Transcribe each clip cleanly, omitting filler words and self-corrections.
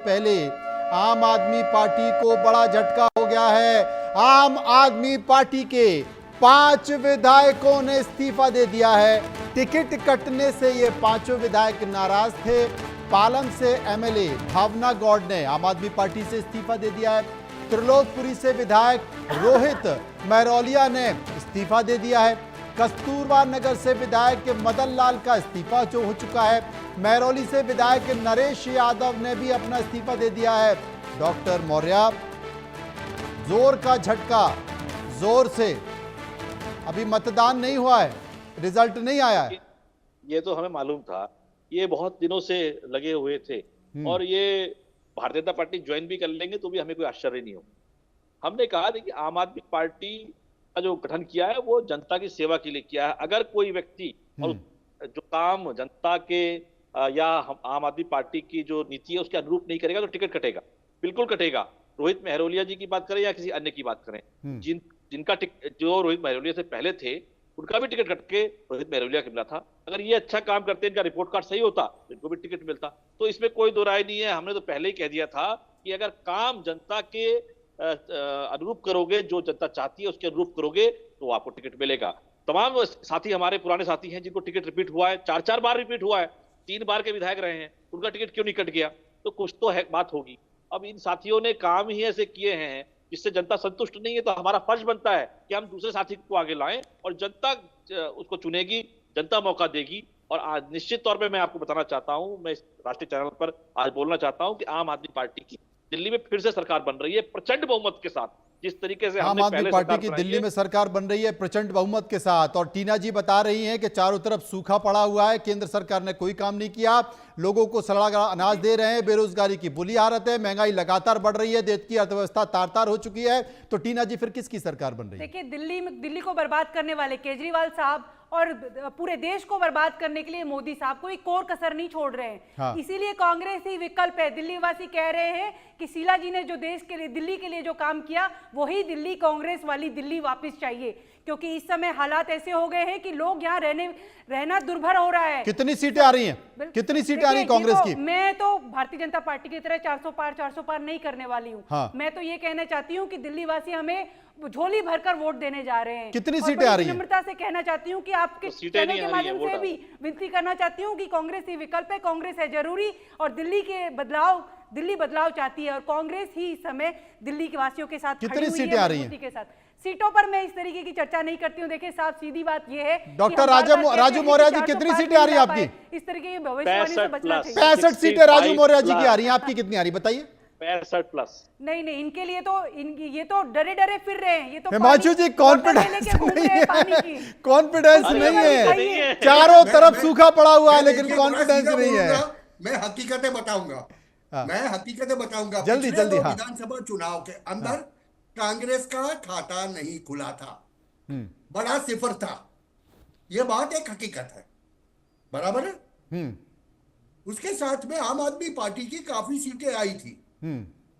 पहले आम आदमी पार्टी को बड़ा झटका हो गया है। आम आदमी पार्टी के 5 विधायकों ने इस्तीफा दे दिया है। टिकट कटने से ये 5 विधायक नाराज थे। पालम से एमएलए भावना गौड़ ने आम आदमी पार्टी से इस्तीफा दे दिया है। त्रिलोकपुरी से विधायक रोहित महरौलिया ने इस्तीफा दे दिया है। कस्तूरबा नगर से विधायक मदन लाल का इस्तीफा जो हो चुका है। महरौली से विधायक नरेश यादव ने भी अपना इस्तीफा दे दिया है। डॉक्टर मौर्य, जोर का झटका, जोर से अभी मतदान नहीं हुआ है, रिजल्ट नहीं आया है। ये तो हमें मालूम था, ये बहुत दिनों से लगे हुए थे और ये भारतीय जनता पार्टी ज्वाइन भी कर लेंगे तो भी हमें कोई आश्चर्य नहीं हो। हमने कहा था कि आम आदमी पार्टी का जो गठन किया है वो जनता की सेवा के लिए किया है। अगर कोई व्यक्ति और जो काम जनता के या आम आदमी पार्टी की जो नीति है उसके अनुरूप नहीं करेगा तो टिकट कटेगा, बिल्कुल कटेगा। रोहित महरौलिया जी की बात करें या किसी अन्य की बात करें, जिनका जो रोहित महरौलिया से पहले थे उनका भी टिकट कट के रोहित महरौलिया को मिला था। अगर ये अच्छा काम करते, इनका रिपोर्ट कार्ड सही होता तो इनको भी टिकट मिलता। तो इसमें कोई दो राय नहीं है। हमने तो पहले ही कह दिया था कि अगर काम जनता के अनुरूप करोगे, जो जनता चाहती है उसके अनुरूप करोगे तो आपको टिकट मिलेगा। तमाम साथी हमारे पुराने साथी हैं जिनको टिकट रिपीट हुआ है, 4 बार रिपीट हुआ है, 3 बार के विधायक रहे हैं, उनका टिकट क्यों नहीं कट गया? तो कुछ तो है, बात होगी। अब इन साथियों ने काम ही ऐसे किए हैं जिससे जनता संतुष्ट नहीं है, तो हमारा फर्ज बनता है कि हम दूसरे साथी को आगे लाएं और जनता उसको चुनेगी, जनता मौका देगी। और आज निश्चित तौर पे मैं आपको बताना चाहता हूं, मैं इस राष्ट्रीय चैनल पर आज बोलना चाहता हूं कि आम आदमी पार्टी की दिल्ली में फिर से सरकार बन रही है प्रचंड बहुमत के साथ। जिस तरीके से आम आदमी पार्टी की दिल्ली में सरकार बन रही है प्रचंड बहुमत के साथ, और टीना जी बता रही हैं कि चारों तरफ सूखा पड़ा हुआ है, केंद्र सरकार ने कोई काम नहीं किया, लोगों को सड़ा गला अनाज दे रहे हैं, बेरोजगारी की बुरी हालत है, महंगाई लगातार बढ़ रही है, देश की अर्थव्यवस्था तार-तार हो चुकी है। तो टीना जी फिर किसकी सरकार बन रही है? देखिए, दिल्ली को बर्बाद करने वाले केजरीवाल साहब और पूरे देश को बर्बाद करने के लिए मोदी साहब कोई कोर कसर नहीं छोड़ रहे हैं। हाँ। इसीलिए कांग्रेस ही विकल्प है। दिल्ली वासी कह रहे हैं कि शीला जी ने जो देश के लिए, दिल्ली के लिए जो काम किया, वही दिल्ली, कांग्रेस वाली दिल्ली वापस चाहिए। क्योंकि इस समय हालात ऐसे हो गए हैं कि लोग यहाँ रहना दुर्भर हो रहा है। कितनी सीटें आ रही हैं? कितनी सीटें आ रही हैं कांग्रेस की? मैं तो भारतीय जनता पार्टी की तरह 400 पार नहीं करने वाली हूँ। हाँ। मैं तो ये कहना चाहती हूँ कि दिल्ली वासी हमें झोली भरकर वोट देने जा रहे हैं। कितनी सीटें आ रही हैं? नम्रता से कहना चाहती हूँ कि आपके चैनल के माध्यम से भी विनती करना चाहती हूँ कि कांग्रेस ही विकल्प है, कांग्रेस है जरूरी, और दिल्ली बदलाव चाहती है और कांग्रेस ही इस समय दिल्ली के वासियों के साथ कितनी सीटें आ रही हैं? के साथ सीटों पर मैं इस तरीके की चर्चा नहीं करती हूँ। देखिए साफ सीधी बात यह है, डॉक्टर राजू मौर्य जी कितनी सीटें आ रही है आपकी? इस तरीके की भविष्यवाणी से बचना चाहिए। 65 सीटें राजू मौर्य जी की आ रही हैं, आपकी कितनी आ रही बताइए? 65+। नहीं, इनके लिए तो ये तो डरे फिर रहे हैं। ये तो हिमांशु जी कॉन्फिडेंस नहीं है, कॉन्फिडेंस नहीं है, चारों तरफ सूखा पड़ा हुआ है लेकिन कॉन्फिडेंस नहीं है। मैं हकीकतें बताऊंगा, जल्दी जल्दी। हाँ, विधानसभा चुनाव के अंदर कांग्रेस का खाता नहीं खुला था, बड़ा सिफर था, यह बात एक हकीकत है, बराबर है। उसके साथ में आम आदमी पार्टी की काफी सीटें आई थी,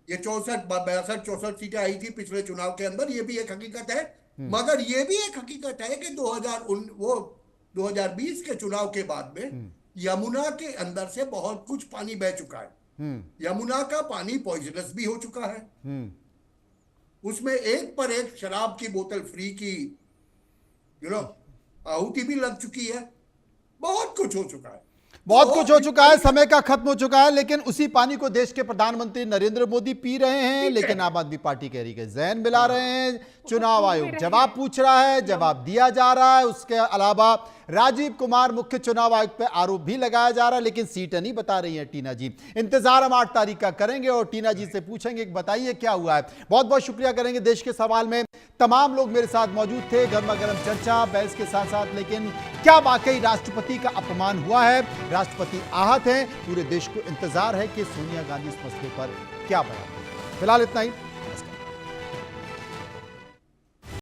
ये 62 सीटें आई थी पिछले चुनाव के अंदर, ये भी एक हकीकत है। मगर ये भी एक हकीकत है कि 2020 के चुनाव के बाद में यमुना के अंदर से बहुत कुछ पानी बह चुका है। यमुना का पानी पॉइजनस भी हो चुका है, उसमें एक पर एक शराब की बोतल फ्री की आहुति भी लग चुकी है, बहुत कुछ हो चुका है, बहुत कुछ हो चुका है, समय का खत्म हो चुका है। लेकिन उसी पानी को देश के प्रधानमंत्री नरेंद्र मोदी पी रहे हैं, लेकिन आम आदमी पार्टी कह रही है जहन मिला रहे हैं। चुनाव आयोग जवाब पूछ रहा है, जवाब दिया जा रहा है। उसके अलावा राजीव कुमार मुख्य चुनाव आयुक्त पे आरोप भी लगाया जा रहा है, लेकिन सीटें नहीं बता रही हैं टीना जी। इंतजार हम 8 तारीख का करेंगे और टीना जी से पूछेंगे कि बताइए क्या हुआ है। बहुत बहुत शुक्रिया करेंगे। देश के सवाल में तमाम लोग मेरे साथ मौजूद थे, गर्मा गर्म चर्चा बहस के साथ साथ। लेकिन क्या वाकई राष्ट्रपति का अपमान हुआ है? राष्ट्रपति आहत हैं, पूरे देश को इंतजार है कि सोनिया गांधी इस मसले पर क्या बयान। फिलहाल इतना ही।